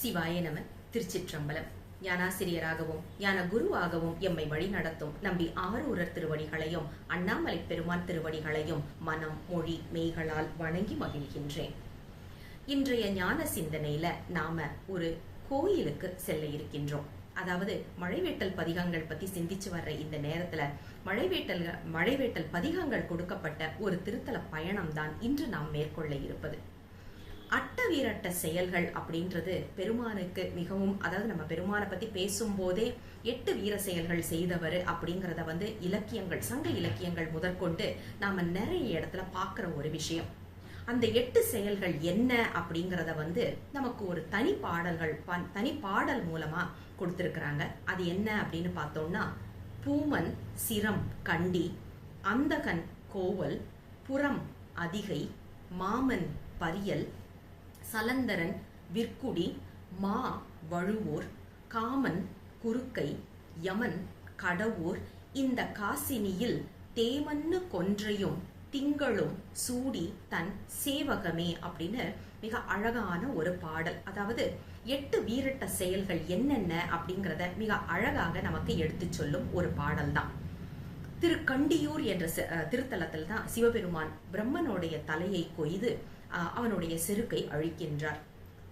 சிவாய நம. திருச்சிற்றம்பலம். ஞானாசிரியராகவும் ஞான குருவாகவும் எம்மை வழி நடத்தும் நம்பி ஆரூரர் திருவடிகளையும் அண்ணாமலை பெருமான் திருவடிகளையும் மனம் மொழி மெய்களால் வணங்கி மகிழ்கின்றேன். இன்றைய ஞான சிந்தனையில நாம ஒரு கோயிலுக்கு செல்ல இருக்கின்றோம். அதாவது மழைவேட்டல் பதிகங்கள் பத்தி சிந்திச்சு வர்ற இந்த நேரத்துல மழைவேட்டல் பதிகங்கள் கொடுக்கப்பட்ட ஒரு திருத்தல பயணம் தான் இன்று நாம் மேற்கொள்ள இருப்பது. அட்டவீரட்ட செயல்கள் அப்படின்றது பெருமானுக்கு மிகவும், அதாவது நம்ம பெருமானை பத்தி பேசும்போதே 8 வீர செயல்கள் செய்தவர் அப்படிங்கறத இலக்கியங்கள், சங்க இலக்கியங்கள் முதற்கொண்டு நாம நிறைய இடத்துல பாக்குற ஒரு விஷயம். அந்த 8 செயல்கள் என்ன அப்படிங்கறத நமக்கு ஒரு தனி பாடல் மூலமா கொடுத்திருக்கிறாங்க. அது என்ன அப்படின்னு பார்த்தோம்னா, பூமன் சிரம் கண்டி, அந்தகன் கோவல், புறம் அதிகை, மாமன் பரியல், சலந்தரன் விற்குடி, மா வழுவூர், காமன் குறுக்கை, யமன் கடவுர், இந்த காசினியில் தேமன்னு கொன்றையும் திங்களும் சூடி தன் சேவகமே அப்படின்னு மிக அழகான ஒரு பாடல். அதாவது 8 வீரட்ட செயல்கள் என்னென்ன அப்படிங்கறத மிக அழகாக நமக்கு எடுத்து சொல்லும் ஒரு பாடல் தான். திருக்கண்டியூர் என்ற திருத்தலத்தில் தான் சிவபெருமான் பிரம்மனுடைய தலையை கொய்து அவனுடைய செருக்கை அழிக்கின்றார்.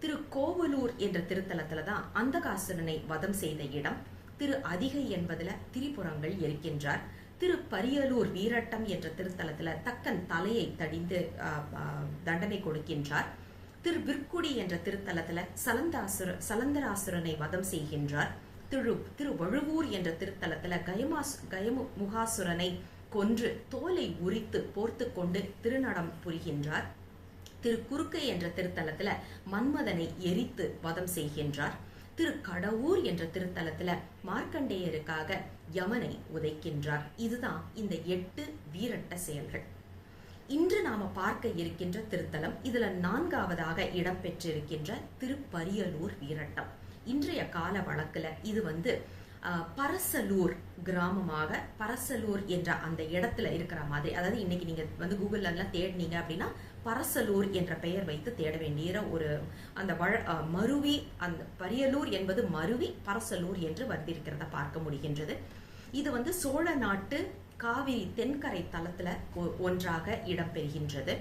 திருக்கோவலூர் என்ற திருத்தலத்துலதான் அந்தகாசுரனை வதம் செய்த இடம். திரு அதிகை என்பதுல திரிபுரங்கள் இருக்கின்றார். திரு பரியலூர் வீரட்டம் என்ற திருத்தலத்துல தக்கன் தலையை தடிந்து தண்டனை கொடுக்கின்றார். திரு விற்குடி என்ற திருத்தலத்துல சலந்தராசுரனை வதம் செய்கின்றார். திரு வழுவூர் என்ற திருத்தலத்துல கயமுகாசுரனை கொன்று தோலை உரித்து போர்த்து கொண்டு திருநடம் புரிகின்றார். திரு குறுக்கை என்ற திருத்தலத்துல மன்மதனை எரித்து வதம் செய்கின்றார். திரு கடவுர் என்ற திருத்தலத்துல மார்க்கண்டேயருக்காக யமனை உதைக்கின்றார். இதுதான் இந்த 8 வீரட்ட செயல்கள். இன்று நாம பார்க்க இருக்கின்ற திருத்தலம், இதுல 4ஆவதாக இடம்பெற்றிருக்கின்ற திருப்பரியலூர் வீரட்டம். இன்றைய கால வழக்குல இது பரசலூர் கிராமமாக, பரசலூர் என்ற அந்த இடத்துல இருக்கிற மாதிரி, அதாவது இன்னைக்கு நீங்க கூகுள்ல எல்லாம் தேடினீங்க அப்படின்னா பரசலூர் என்ற பெயர் வைத்து தேட வேண்டிய ஒரு அந்த மருவி, அந்த பரியலூர் என்பது மருவி பரசலூர் என்று வந்திருக்கிறத பார்க்க முடிகின்றது. இது சோழ நாட்டு காவிரி தென்கரை தலத்துல ஒன்றாக இடம்பெறுகின்றது.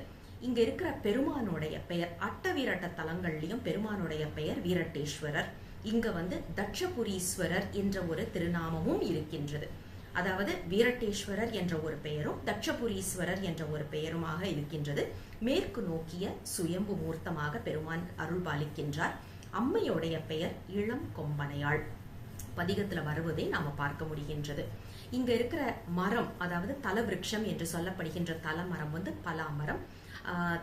இங்க இருக்கிற பெருமானுடைய பெயர், அட்டவீரட்ட தலங்கள்லயும் பெருமானுடைய பெயர் வீரட்டேஸ்வரர். இங்க தட்சபுரீஸ்வரர் என்ற ஒரு திருநாமமும் இருக்கின்றது. அதாவது வீரட்டேஸ்வரர் என்ற ஒரு பெயரும் தட்சபுரீஸ்வரர் என்ற ஒரு பெயருமாக இருக்கின்றது. மேற்கு நோக்கிய சுயம்பு மூர்த்தமாக பெருமான் அருள் பாலிக்கின்றார். அம்மையுடைய பெயர் இளம் கொம்பனையாள். பதிகத்துல வருவதை நாம பார்க்க முடிகின்றது. இங்க இருக்கிற மரம், அதாவது தலவிருட்சம் என்று சொல்லப்படுகின்ற தலமரம் பலாமரம்.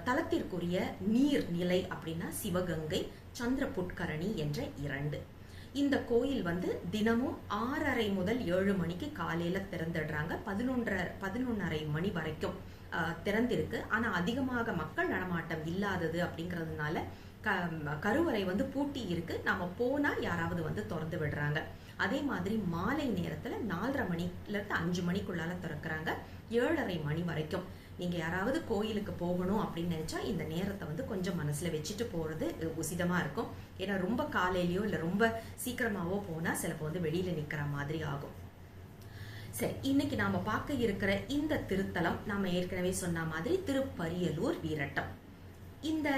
தலத்திற்குரிய நீர் நிலை அப்படின்னா சிவகங்கை, சந்திர புட்கரணி என்ற 2. இந்த கோயில் தினமும் 6:30 முதல் 7 மணிக்கு காலையில திறந்துடுறாங்க. 11:30 மணி வரைக்கும் திறந்திருக்கு. ஆனா அதிகமாக மக்கள் நடமாட்டம் இல்லாதது அப்படிங்கறதுனால கருவறை பூட்டி இருக்கு. நாம போனா யாராவது திறந்து விடுறாங்க. அதே மாதிரி மாலை நேரத்துல 4:30 மணில இருந்து 5 மணிக்குள்ளால திறக்கிறாங்க. 7:30 மணி வரைக்கும். நீங்க யாராவது கோயிலுக்கு போகணும் அப்படின்னு நினைச்சா இந்த நேரத்தை கொஞ்சம் மனசுல வச்சுட்டு போறது உசிதமா இருக்கும். ஏன்னா ரொம்ப காலையிலயோ இல்ல ரொம்ப சீக்கிரமாவோ போனா சிலப்போ வெளியில நிக்கிற மாதிரி ஆகும். சரி, இன்னைக்கு நாம பார்க்க இருக்கிற இந்த திருத்தலம், நாம ஏற்கனவே சொன்ன மாதிரி திருப்பரியலூர் வீரட்டம். இந்த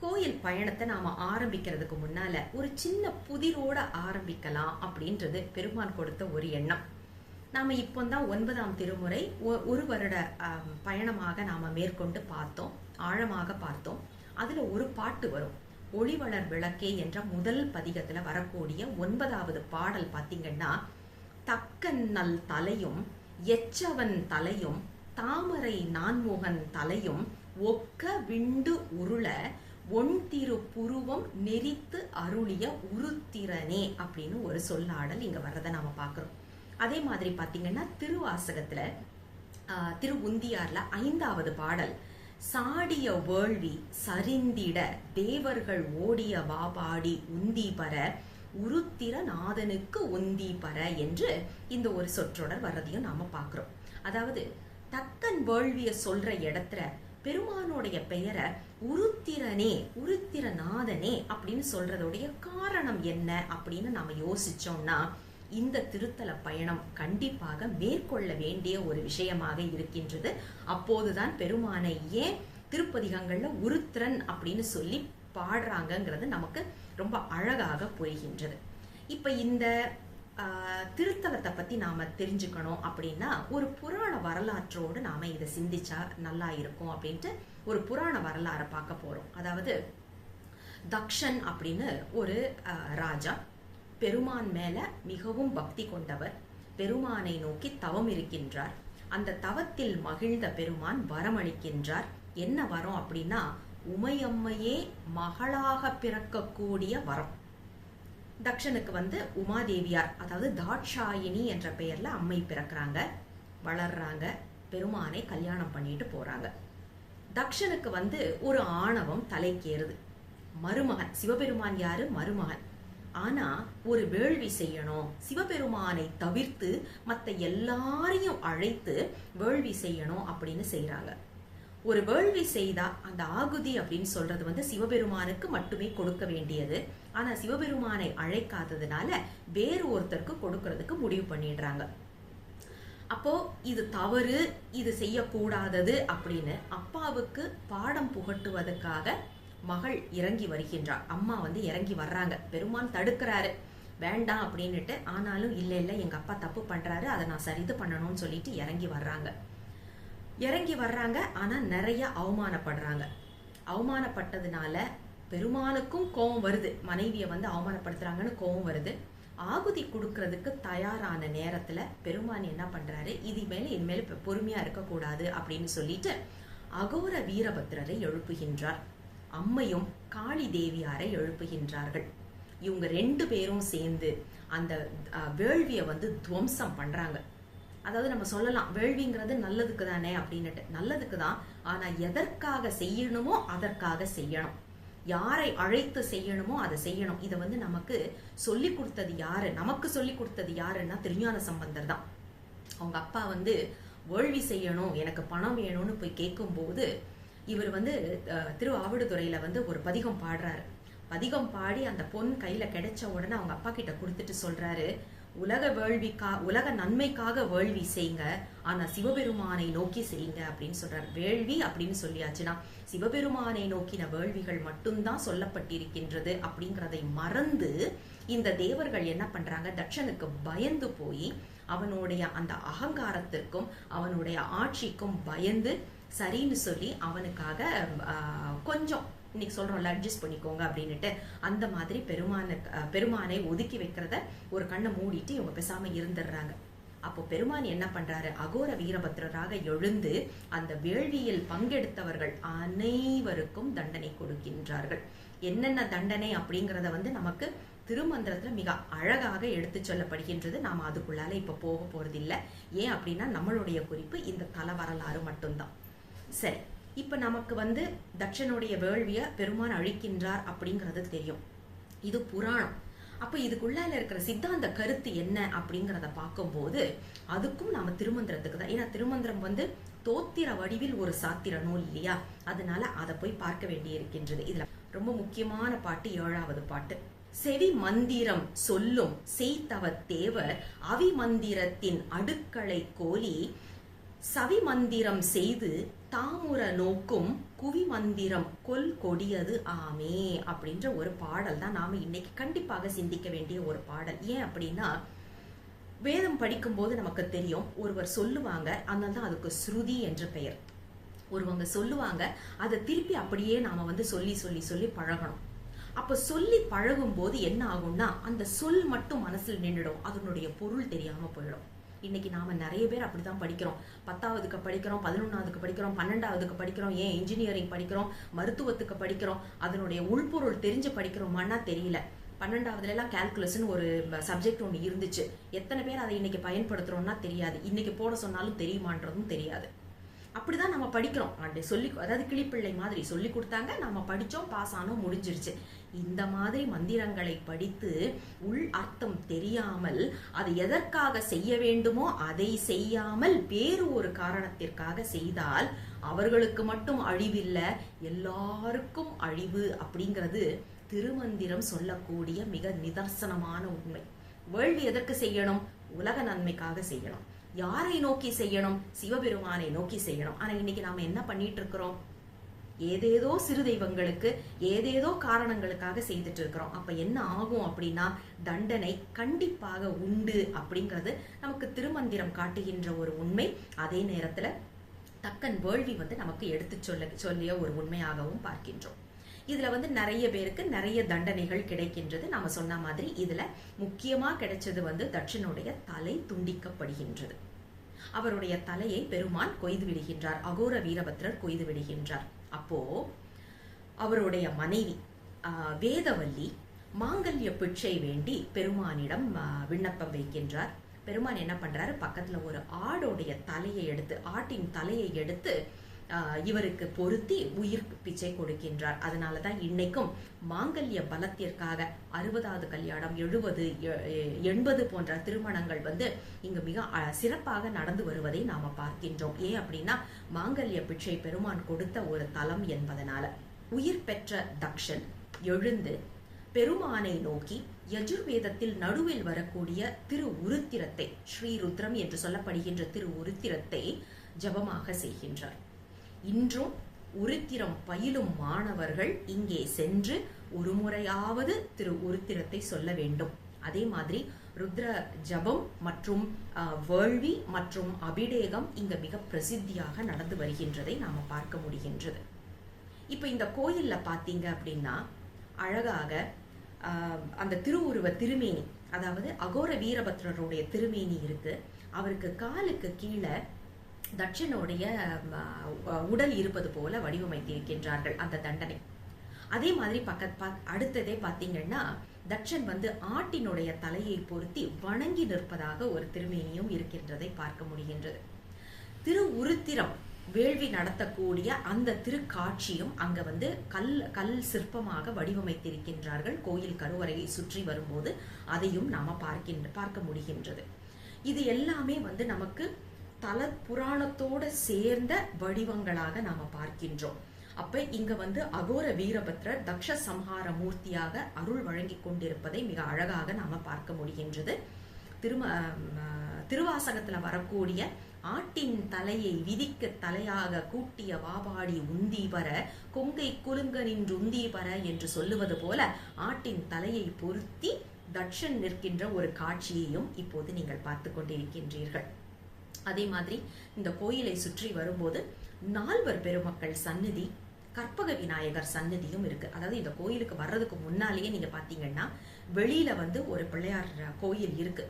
கோயில் பயணத்தை நாம ஆரம்பிக்கிறதுக்கு முன்னால ஒரு சின்ன புதிரோட ஆரம்பிக்கலாம் அப்படின்றது பெருமான் கொடுத்த ஒரு எண்ணம். நாம இப்போதான் 9ஆம் திருமுறை ஒரு வருட பயணமாக நாம மேற்கொண்டு பார்த்தோம், ஆழமாக பார்த்தோம். அதுல ஒரு பாட்டு வரும், ஒளிவளர் விளக்கே என்ற முதல் பதிகத்துல வரக்கூடிய 9ஆவது பாடல் பாத்தீங்கன்னா, தக்கன்னல் தலையும் எச்சவன் தலையும் தாமரை நான்முகன் தலையும் ஒக்க விண்டு உருள ஒன்திரு புருவம் நெறித்து அருளிய உருத்திரனே அப்படின்னு ஒரு சொல்லாடல் இங்க வர்றதை நாம பாக்குறோம். அதே மாதிரி பாத்தீங்கன்னா திருவாசகத்துல திருவுந்தியார்ல 5ஆவது பாடல், சாடிய வேள்வி சரிந்திட தேவர்கள் ஓடிய வாபாடி உந்தி பர உருத்திர நாதனுக்கு உந்தி பர என்று இந்த ஒரு சொற்றொடர் வர்றதையும் நாம பாக்குறோம். அதாவது தக்கன் வேள்விய சொல்ற இடத்துல பெருமானுடைய பெயரை உருத்திரனே, உருத்திரநாதனே அப்படின்னு சொல்றதுடைய காரணம் என்ன அப்படின்னு நாம யோசிச்சோம்னா, இந்த திருத்தல பயணம் கண்டிப்பாக மேற்கொள்ள வேண்டிய ஒரு விஷயமாக இருக்கின்றது. அப்போதுதான் பெருமானை ஏன் திருப்பதிகங்கள்ல உருத்திரன் அப்படின்னு சொல்லி பாடுறாங்கிறது நமக்கு ரொம்ப அழகாக புரிகின்றது. இப்ப இந்த திருத்தலத்தை பத்தி நாம தெரிஞ்சுக்கணும் அப்படின்னா ஒரு புராண வரலாற்றோடு நாம இதை சிந்திச்சா நல்லா இருக்கும் அப்படின்ட்டு ஒரு புராண வரலாறை பார்க்க போறோம். அதாவது தக்ஷன் அப்படின்னு ஒரு ராஜா, பெருமான் மேல மிகவும் பக்தி கொண்டவர், பெருமானை நோக்கி தவம் இருக்கின்றார். அந்த தவத்தில் மகிழ்ந்த பெருமான் வரமளிக்கின்றார். என்ன வரம் அப்படின்னா, உமையம்மையே மகளாக பிறக்கக்கூடிய வரம். தக்ஷனுக்கு உமாதேவியார், அதாவது தாட்சாயினி என்ற பெயர்ல அம்மை பிறக்கிறாங்க, வளர்றாங்க, பெருமானை கல்யாணம் பண்ணிட்டு போறாங்க. தக்ஷனுக்கு ஒரு ஆணவம் தலைக்கேறுது. மருமகன், சிவபெருமான் யாரு? மருமகன். ஆனா ஒரு வேள்வி செய்யணும், சிவபெருமானை தவிர்த்து மத்த எல்லாரையும் அழைத்து வேள்வி செய்யணும் அப்படின்னு செய்யறாங்க. ஒரு வேள்வி செய்தா அந்த ஆகுதி அப்படின்னு சொல்றது சிவபெருமானுக்கு மட்டுமே கொடுக்க வேண்டியது. ஆனா சிவபெருமானை அழைக்காததுனால வேறு ஒருத்தருக்கு கொடுக்கறதுக்கு முடிவு பண்ணிடுறாங்க. அப்போ இது தவறு, இது செய்யக்கூடாதது அப்படின்னு அப்பாவுக்கு பாடம் புகட்டுவதற்காக மகள் இறங்கி வருகின்றார். அம்மா இறங்கி வர்றாங்க. பெருமான் தடுக்கிறாரு, வேண்டாம் அப்படின்னுட்டு. ஆனாலும் இல்ல இல்ல, எங்க அப்பா தப்பு பண்றாரு, அதை நான் சரிது பண்ணணும்னு சொல்லிட்டு இறங்கி வர்றாங்க. ஆனா நிறைய அவமானப்படுறாங்க. அவமானப்பட்டதுனால பெருமானுக்கும் கோபம் வருது. மனைவியை அவமானப்படுத்துறாங்கன்னு கோபம் வருது. ஆகுதி கொடுக்கறதுக்கு தயாரான நேரத்துல பெருமான் என்ன பண்றாரு, இனிமேல் பொறுமையா இருக்கக்கூடாது அப்படின்னு சொல்லிட்டு அகோர வீரபத்ரரை எழுப்புகின்றார். அம்மையும் காளி தேவியாரை எழுப்புகின்றார்கள். இவங்க 2 பேரும் சேர்ந்து அந்த வேள்வியை துவம்சம் பண்றாங்க. அதாவது நம்ம சொல்லலாம், வேள்விங்கிறது நல்லதுக்கு தானே அப்படின்னுட்டு. நல்லதுக்கு தான், ஆனா எதற்காக செய்யணுமோ அதற்காக செய்யணும். யாரை அழைத்து செய்யணுமோ அதை செய்யணும். இதை நமக்கு சொல்லி கொடுத்தது யாரு? நமக்கு சொல்லி கொடுத்தது யாருன்னா திருஞான சம்பந்தர் தான். அவங்க அப்பா வேள்வி செய்யணும், எனக்கு பணம் வேணும்னு போய் கேட்கும் போது இவர் திருஆவிடுதுறையில ஒரு பதிகம் பாடுறாரு. பதிகம் பாடி அந்த பொன் கையில கிடைச்ச உடனே அவங்க அப்பா கிட்ட கொடுத்துட்டு சொல்றாரு, உலக நன்மைக்காக வேள்வி செய்யுங்க, ஆனா சிவபெருமானை நோக்கி செய்யுங்க அப்படின்னு சொல்றாரு. வேள்வி அப்படின்னு சொல்லியாச்சுன்னா சிவபெருமானை நோக்கின வேள்விகள் மட்டும்தான் சொல்லப்பட்டிருக்கின்றது அப்படிங்கிறதை மறந்து இந்த தேவர்கள் என்ன பண்றாங்க, தட்சனுக்கு பயந்து போய் அவனுடைய அந்த அகங்காரத்திற்கும் அவனுடைய ஆட்சிக்கும் பயந்து சரின்னு சொல்லி அவனுக்காக கொஞ்சம் இன்னைக்கு சொல்றோம்ல அட்ஜஸ்ட் பண்ணிக்கோங்க அப்படின்னுட்டு அந்த மாதிரி பெருமானை ஒதுக்கி வைக்கிறத ஒரு கண்ணை மூடிட்டு இவங்க பேசாம இருந்துடுறாங்க. அப்போ பெருமான் என்ன பண்றாரு, அகோர வீரபத்ரராக எழுந்து அந்த வேள்வியில் பங்கெடுத்தவர்கள் அனைவருக்கும் தண்டனை கொடுக்கின்றார்கள். என்னென்ன தண்டனை அப்படிங்கறத நமக்கு திருமந்திரத்துல மிக அழகாக எடுத்து சொல்லப்படுகின்றது. நாம அதுக்குள்ளால இப்ப போக போறது இல்லை. ஏன் அப்படின்னா நம்மளுடைய குறிப்பு இந்த தல வரலாறு மட்டும்தான். சரி, இப்ப நமக்கு தட்சனுடைய வேள்விய பெருமான் அழிக்கின்றார் அப்படிங்கிறது தெரியும். இது புராணம். அப்ப இதுக்குள்ளால இருக்கிற சித்தாந்த கருத்து என்ன அப்படிங்கிறத பார்க்கும்போது அதுக்கும் நாம திருமந்திரத்துக்கு தான். ஏன்னா திருமந்திரம் தோத்திர வடிவில் ஒரு சாத்திர நூல் இல்லையா, அதனால அதை போய் பார்க்க வேண்டி இருக்கின்றது. இதுல ரொம்ப முக்கியமான பாட்டு 7வது பாட்டு. செவி மந்திரம் சொல்லும் செய்தவ தேவர் அவி மந்திரத்தின் அடுக்களை கோலி சவி மந்திரம் செய்து தாமுற நோக்கும் குவி மந்திரம் கொல் கொடியது ஆமே அப்படின்ற ஒரு பாடல் தான் நாம இன்னைக்கு கண்டிப்பாக சிந்திக்க வேண்டிய ஒரு பாடல். ஏன் அப்படின்னா வேதம் படிக்கும் போது நமக்கு தெரியும், ஒருவர் சொல்லுவாங்க, அதனால தான் அதுக்கு ஸ்ருதி என்று பெயர். ஒருவங்க சொல்லுவாங்க, அதை திருப்பி அப்படியே நாம சொல்லி சொல்லி சொல்லி பழகணும். அப்ப சொல்லி பழகும் போது என்ன ஆகும்னா அந்த சொல் மட்டும் மனசுல நின்றுடும், அதனுடைய பொருள் தெரியாம போயிடும். இன்னைக்கு நாம நிறைய பேர் அப்படிதான் படிக்கிறோம். 10வதுக்கு படிக்கிறோம், 11வதுக்கு படிக்கிறோம், 12வதுக்கு படிக்கிறோம், ஏன் இன்ஜினியரிங் படிக்கிறோம், மருத்துவத்துக்கு படிக்கிறோம். அதனுடைய உள்பொருள் தெரிஞ்சு படிக்கிறோமான்னா தெரியல. 12வதுல எல்லாம் கால்குலஸ்னு ஒரு சப்ஜெக்ட் ஒன்று இருந்துச்சு. எத்தனை பேர் அதை இன்னைக்கு பயன்படுத்துறோம்னா தெரியாது. இன்னைக்கு போட சொன்னாலும் தெரியுமான்றதும் தெரியாது. அப்படிதான் நம்ம படிக்கிறோம். அதாவது கிளிப்பிள்ளை மாதிரி சொல்லி கொடுத்தாங்க, நம்ம படிச்சோம், பாஸ் ஆனோம், முடிஞ்சிருச்சு. இந்த மாதிரி மந்திரங்களை படித்து உள் அர்த்தம் தெரியாமல் அது எதற்காக செய்ய வேண்டுமோ அதை செய்யாமல் வேறு ஒரு காரணத்திற்காக செய்தால் அவர்களுக்கு மட்டும் அழிவில்லை, எல்லாருக்கும் அழிவு அப்படிங்கிறது திருமந்திரம் சொல்லக்கூடிய மிக நிதர்சனமான உண்மை. வேள்வி எதற்கு செய்யணும்? உலக நன்மைக்காக செய்யணும். யாரை நோக்கி செய்யணும்? சிவபெருமானை நோக்கி செய்யணும். ஆனா இன்னைக்கு நாம என்ன பண்ணிட்டு இருக்கிறோம்? ஏதேதோ சிறு தெய்வங்களுக்கு ஏதேதோ காரணங்களுக்காக செய்துட்டு இருக்கிறோம். அப்ப என்ன ஆகும் அப்படின்னா தண்டனை கண்டிப்பாக உண்டு அப்படிங்கிறது நமக்கு திருமந்திரம் காட்டுகின்ற ஒரு உண்மை. அதே நேரத்துல தக்கன் வேள்வி நமக்கு எடுத்து சொல்லிய ஒரு உண்மையாகவும் பார்க்கின்றோம். இதுல நிறைய பேருக்கு நிறைய தண்டனைகள் கிடைக்கின்றது. நாம சொன்ன மாதிரி இதுல முக்கியமா கிடைச்சது தட்சனுடைய தலை துண்டிக்கப்படுகின்றது. அவருடைய தலையை பெருமான் கொய்து விடுகின்றார். அகோர வீரபத்ரர் கொய்து விடுகின்றார். அப்போ அவருடைய மனைவி வேதவல்லி மாங்கல்ய பிச்சை வேண்டி பெருமானிடம் விண்ணப்பம் வைக்கின்றார். பெருமான் என்ன பண்றாரு? பக்கத்துல ஒரு ஆட்டின் தலையை எடுத்து இவருக்கு பொருத்தி உயிர் பிச்சை கொடுக்கின்றார். அதனாலதான் இன்னைக்கும் மாங்கல்ய பலத்திற்காக 60வது கல்யாணம், 70, 80 போன்ற திருமணங்கள் இங்கு மிக சிறப்பாக நடந்து வருவதை நாம பார்க்கின்றோம். ஏன் அப்படின்னா மாங்கல்ய பிச்சை பெருமான் கொடுத்த ஒரு தலம் என்பதனால. உயிர் பெற்ற தக்ஷன் எழுந்து பெருமானை நோக்கி யஜுர்வேதத்தில் நடுவில் வரக்கூடிய திரு உருத்திரத்தை, ஸ்ரீருத்ரம் என்று சொல்லப்படுகின்ற திரு உருத்திரத்தை ஜபமாக செய்கின்றார். இன்றும் உருத்திரம் பயிலும் மாணவர்கள் இங்கே சென்று ஒரு முறையாவது திரு உருத்திரத்தை சொல்ல வேண்டும். அதே மாதிரி ருத்ர ஜபம் மற்றும் வேள்வி மற்றும் அபிடேகம் இங்க மிக பிரசித்தியாக நடந்து வருகின்றதை நாம பார்க்க முடிகின்றது. இப்ப இந்த கோயில்ல பாத்தீங்க அப்படின்னா அழகாக அந்த திருவுருவ திருமேனி, அதாவது அகோர வீரபத்ரருடைய திருமேனி இருக்கு. அவருக்கு காலுக்கு கீழே தட்சனுடைய உடல் இருப்பது போல வடிவமைத்திருக்கின்றார்கள் அந்த தண்டனை. அதே மாதிரி அடுத்ததே பாத்தீங்கன்னா தட்சன் ஆட்டினுடைய தலையை பொருத்தி வணங்கி நிற்பதாக ஒரு திருமேனியும் இருக்கின்றதை பார்க்க முடிகின்றது. திரு உருத்திரம் வேள்வி நடத்தக்கூடிய அந்த திருக்காட்சியும் அங்க கல் சிற்பமாக வடிவமைத்திருக்கின்றார்கள். கோயில் கருவறையை சுற்றி வரும்போது அதையும் நாம பார்க்க முடிகின்றது. இது எல்லாமே நமக்கு தல புராணத்தோட சேர்ந்த வடிவங்களாக நாம பார்க்கின்றோம். அப்ப இங்க அகோர வீரபத்ரர் தக்ஷ சம்ஹார மூர்த்தியாக அருள் வழங்கி கொண்டிருப்பதை மிக அழகாக நாம பார்க்க முடிகின்றது. திருவாசகத்துல வரக்கூடிய ஆட்டின் தலையை விதிக்க தலையாக கூட்டிய வாபாடி உந்தி வர கொங்கை குலுங்க நின்று உந்தி வர என்று சொல்லுவது போல ஆட்டின் தலையை பொருத்தி தட்சன் நிற்கின்ற ஒரு காட்சியையும் இப்போது நீங்கள் பார்த்து கொண்டிருக்கின்றீர்கள். அதே மாதிரி இந்த கோயிலை சுற்றி வரும்போது 4 பெருமக்கள் சந்நிதி, கற்பக விநாயகர் சந்நிதியும் இருக்கு. அதாவது இந்த கோயிலுக்கு வர்றதுக்கு முன்னாலேயே நீங்க பாத்தீங்கன்னா வெளியில ஒரு பிள்ளையார் கோயில் இருக்கு.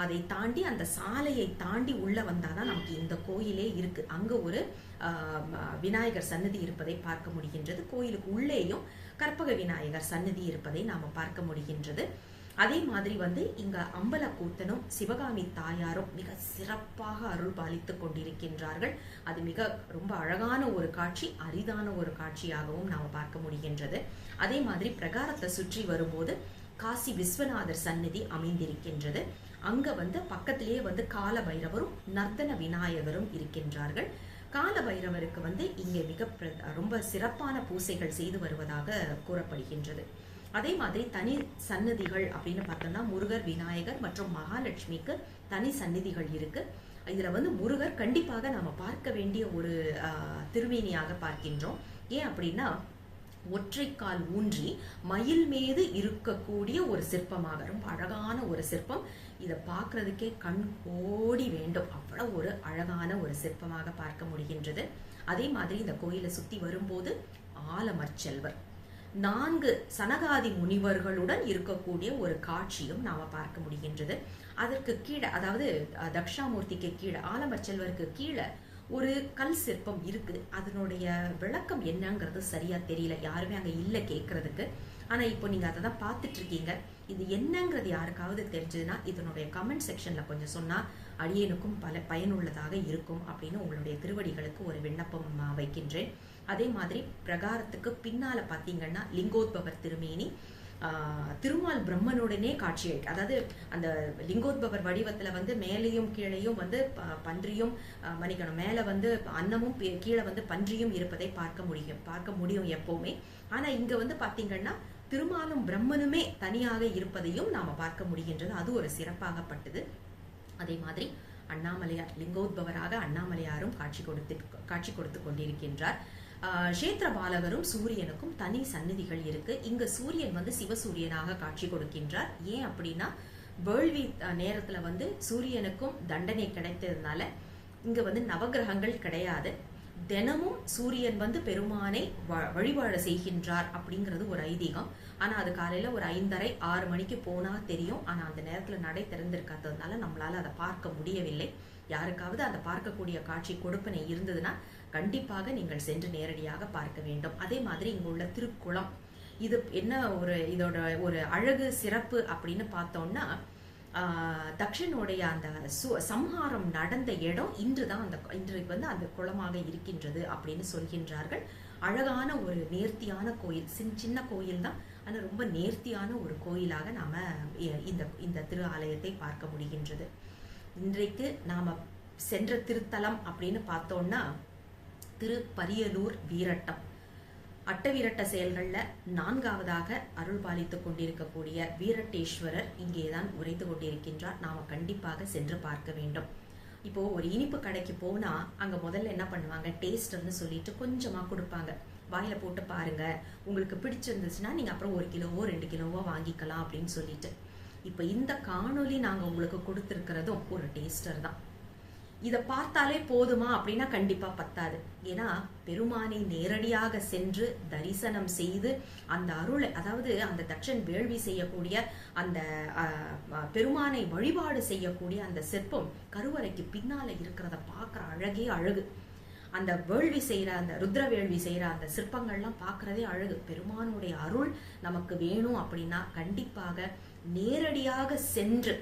அதை தாண்டி அந்த சாலையை தாண்டி உள்ள வந்தாதான் நமக்கு இந்த கோயிலே இருக்கு. அங்க ஒரு விநாயகர் சந்நிதி இருப்பதை பார்க்க முடிகின்றது. கோயிலுக்கு உள்ளேயும் கற்பக விநாயகர் சந்நிதி இருப்பதை நாம பார்க்க முடிகின்றது. அதே மாதிரி இங்க அம்பலக்கூத்தனும் சிவகாமி தாயாரும் மிக சிறப்பாக அருள் பாலித்துக் கொண்டிருக்கின்றார்கள். அது ரொம்ப அழகான ஒரு காட்சி, அரிதான ஒரு காட்சியாகவும் நாம பார்க்க முடிகின்றது. அதே மாதிரி பிரகாரத்தை சுற்றி வரும்போது காசி விஸ்வநாதர் சந்நிதி அமைந்திருக்கின்றது. அங்க பக்கத்திலேயே கால பைரவரும் நர்த்தன விநாயகரும் இருக்கின்றார்கள். கால பைரவருக்கு இங்கே ரொம்ப சிறப்பான பூசைகள் செய்து வருவதாக கூறப்படுகின்றது. அதே மாதிரி தனி சன்னதிகள் அப்படின்னு பார்த்தோம்னா முருகர், விநாயகர் மற்றும் மகாலட்சுமிக்கு தனி சந்நிதிகள் இருக்கு. இதுல முருகர் கண்டிப்பாக நாம பார்க்க வேண்டிய ஒரு திருமேனியாக பார்க்கின்றோம். ஏன் அப்படின்னா ஒற்றைக்கால் ஊன்றி மயில் மீது இருக்கக்கூடிய ஒரு சிற்பமாக, ரொம்ப அழகான ஒரு சிற்பம். இதை பார்க்கறதுக்கே கண் கோடி வேண்டும், அவ்வளவு ஒரு அழகான ஒரு சிற்பமாக பார்க்க முடிகின்றது. அதே மாதிரி இந்த கோயிலை சுத்தி வரும்போது ஆலமர்ச்செல்வர் 4 சனகாதி முனிவர்களுடன் இருக்கக்கூடிய ஒரு காட்சியும் நாம பார்க்க முடிகின்றது. அதற்கு கீழே, அதாவது தட்சிணாமூர்த்திக்கு கீழே, ஆலமர்ச்செல்வருக்கு கீழே ஒரு கல் சிற்பம் இருக்கு. அதனுடைய விளக்கம் என்னங்கிறது சரியா தெரியல, யாருமே அங்க இல்ல கேட்கறதுக்கு. ஆனா இப்போ நீங்க அதை தான் பார்த்துட்டு இருக்கீங்க. இது என்னங்கிறது யாருக்காவது தெரிஞ்சதுன்னா இதனுடைய கமெண்ட் செக்ஷன்ல கொஞ்சம் சொன்னா அடியேனுக்கும் பயனுள்ளதாக இருக்கும் அப்படின்னு உங்களுடைய திருவடிகளுக்கு ஒரு விண்ணப்பம் வைக்கின்றேன். அதே மாதிரி பிரகாரத்துக்கு பின்னால பாத்தீங்கன்னா லிங்கோத்பவர் திருமேனி, திருமால் பிரம்மனுடனே காட்சி அளிக்க, அதாவது அந்த லிங்கோத்பவர் வடிவத்துல வந்து மேலையும் கீழையும் வந்து பன்றியும் மணிக்கணும், மேல வந்து அன்னமும் கீழே வந்து பன்றியும் இருப்பதை பார்க்க முடியும் எப்பவுமே. ஆனா இங்க வந்து பாத்தீங்கன்னா திருமாலும் பிரம்மனுமே தனியாக இருப்பதையும் நாம பார்க்க முடிகின்றது. அது ஒரு சிறப்பாகப்பட்டது. அதே மாதிரி அண்ணாமலையார் லிங்கோத்பவராக அண்ணாமலையாரும் காட்சி கொடுத்து கொண்டிருக்கின்றார். கஷேத்திர பாலகரும் சூரியனுக்கும் தனி சந்நிதிகள் இருக்கு. இங்க சூரியன் வந்து சிவசூரியனாக காட்சி கொடுக்கின்றார். ஏன் அப்படின்னா வேள்வி நேரத்துல வந்து சூரியனுக்கும் தண்டனை கிடைத்ததுனால இங்க வந்து நவகிரகங்கள் கிடையாது. தினமும் சூரியன் வந்து பெருமானை வழிபாடு செய்கின்றார் அப்படிங்கிறது ஒரு ஐதீகம். ஆனா அது காலையில ஒரு 5:30 6 மணிக்கு போனா தெரியும். ஆனா அந்த நேரத்துல நடை திறந்திருக்காததுனால நம்மளால அதை பார்க்க முடியவில்லை. யாருக்காவது அந்த பார்க்கக்கூடிய காட்சி கொடுப்பனை இருந்ததுன்னா கண்டிப்பாக நீங்கள் சென்று நேரடியாக பார்க்க வேண்டும். அதே மாதிரி இங்க உள்ள திருக்குளம், இது என்ன இதோட ஒரு அழகு சிறப்பு அப்படின்னு பார்த்தோம்னா, தக்ஷனுடைய அந்த சம்ஹாரம் நடந்த இடம் இன்றைக்கு வந்து அந்த குளமாக இருக்கின்றது அப்படின்னு சொல்கின்றார்கள். அழகான ஒரு நேர்த்தியான கோயில், சின்ன கோயில் தான், ஆனா ரொம்ப நேர்த்தியான ஒரு கோயிலாக நாம இந்த திரு ஆலயத்தை பார்க்க முடிகின்றது. இன்றைக்கு நாம சென்ற திருத்தலம் அப்படின்னு பார்த்தோம்னா திருப்பரியலூர் வீரட்டம். அட்டவீரட்ட செயல்கள்ல 4ஆவதாக அருள் பாலித்துக் கொண்டிருக்கக்கூடிய வீரட்டேஸ்வரர் இங்கேதான் உரைத்து கொண்டிருக்கின்றார். நாம கண்டிப்பாக சென்று பார்க்க வேண்டும். இப்போ ஒரு இனிப்பு கடைக்கு போனா அங்க முதல்ல என்ன பண்ணுவாங்க, டேஸ்டர்னு சொல்லிட்டு கொஞ்சமா கொடுப்பாங்க. வாயில போட்டு பாருங்க, உங்களுக்கு பிடிச்சிருந்துச்சுன்னா நீங்க அப்புறம் 1 கிலோவோ 2 கிலோவோ வாங்கிக்கலாம் அப்படின்னு சொல்லிட்டு. இப்ப இந்த காணொலி நாங்க உங்களுக்கு கொடுத்திருக்கிறதும் ஒரு டேஸ்டர் தான். இதை பார்த்தாலே போதுமா அப்படின்னா கண்டிப்பா பத்தாது. ஏன்னா பெருமானை நேரடியாக சென்று தரிசனம் செய்து அந்த அருளை, அதாவது அந்த தட்சன் வேள்வி செய்யக்கூடிய அந்த பெருமானை வழிபாடு செய்யக்கூடிய அந்த சிற்பம் கருவறைக்கு பின்னால இருக்கிறத பார்க்குற அழகே அழகு. அந்த வேள்வி செய்யற, அந்த ருத்ர வேள்வி செய்யற அந்த சிற்பங்கள்லாம் பார்க்கறதே அழகு. பெருமானுடைய அருள் நமக்கு வேணும் அப்படின்னா கண்டிப்பாக நேரடியாக சென்று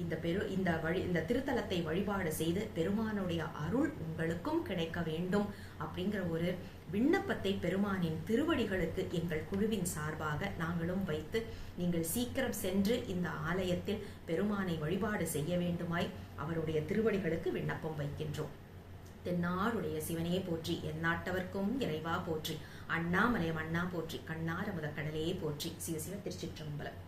இந்த திருத்தலத்தை வழிபாடு செய்து பெருமானுடைய அருள் உங்களுக்கும் கிடைக்க வேண்டும் அப்படிங்கிற ஒரு விண்ணப்பத்தை பெருமானின் திருவடிகளுக்கு எங்கள் குழுவின் சார்பாக நாங்களும் வைத்து, நீங்கள் சீக்கிரம் சென்று இந்த ஆலயத்தில் பெருமானை வழிபாடு செய்ய வேண்டுமாய் அவருடைய திருவடிகளுக்கு விண்ணப்பம் வைக்கின்றோம். தென்னாடுடைய சிவனே போற்றி, எந்நாட்டவர்க்கும் இறைவா போற்றி, அண்ணாமலையம் அண்ணா போற்றி, கண்ணார முதற்கடலே போற்றி. சிவ சிவ திருச்சிற்றம்பலம்.